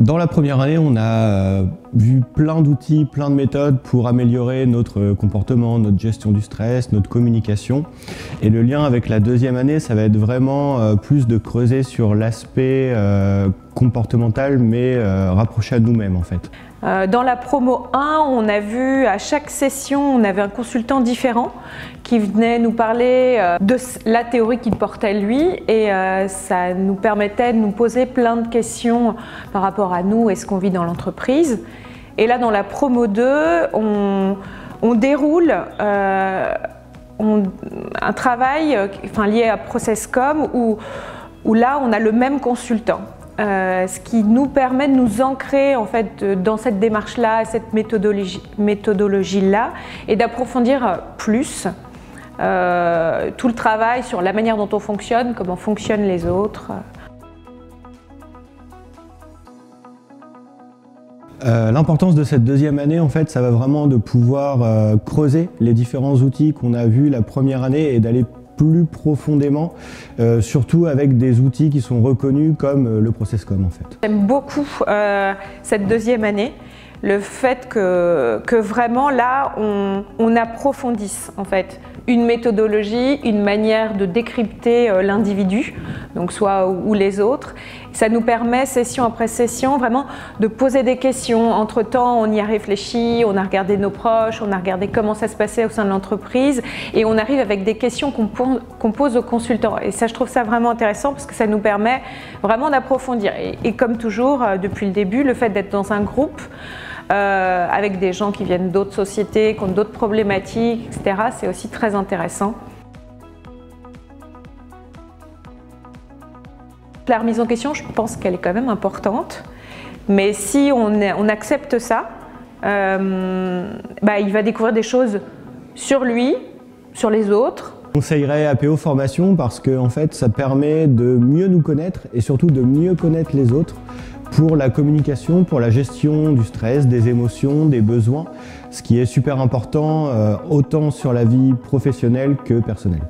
Dans la première année, on a vu plein d'outils, plein de méthodes pour améliorer notre comportement, notre gestion du stress, notre communication. Et le lien avec la deuxième année, ça va être vraiment plus de creuser sur l'aspect comportemental, mais rapproché à nous-mêmes en fait. Dans la promo 1, on a vu à chaque session, on avait un consultant différent qui venait nous parler de la théorie qu'il portait lui et ça nous permettait de nous poser plein de questions par rapport à nous et ce qu'on vit dans l'entreprise. Et là, dans la promo 2, on déroule un travail lié à ProcessCom où là, on a le même consultant. Ce qui nous permet de nous ancrer en fait dans cette démarche-là, cette méthodologie-là, et d'approfondir plus tout le travail sur la manière dont on fonctionne, comment fonctionnent les autres. L'importance de cette deuxième année, en fait, ça va vraiment de pouvoir creuser les différents outils qu'on a vus la première année et d'aller plus profondément, surtout avec des outils qui sont reconnus comme le ProcessCom en fait. J'aime beaucoup cette deuxième année, le fait que vraiment là on approfondisse en fait une méthodologie, une manière de décrypter l'individu, donc soit ou les autres. Ça nous permet session après session vraiment de poser des questions. Entre temps on y a réfléchi, on a regardé nos proches, on a regardé comment ça se passait au sein de l'entreprise et on arrive avec des questions qu'on pose aux consultants. Et ça, je trouve ça vraiment intéressant parce que ça nous permet vraiment d'approfondir. Et comme toujours depuis le début, le fait d'être dans un groupe avec des gens qui viennent d'autres sociétés, qui ont d'autres problématiques, etc., c'est aussi très intéressant. La remise en question, je pense qu'elle est quand même importante, mais si on accepte ça, il va découvrir des choses sur lui, sur les autres. Je conseillerais APO Formation parce que en fait, ça permet de mieux nous connaître et surtout de mieux connaître les autres pour la communication, pour la gestion du stress, des émotions, des besoins, ce qui est super important autant sur la vie professionnelle que personnelle.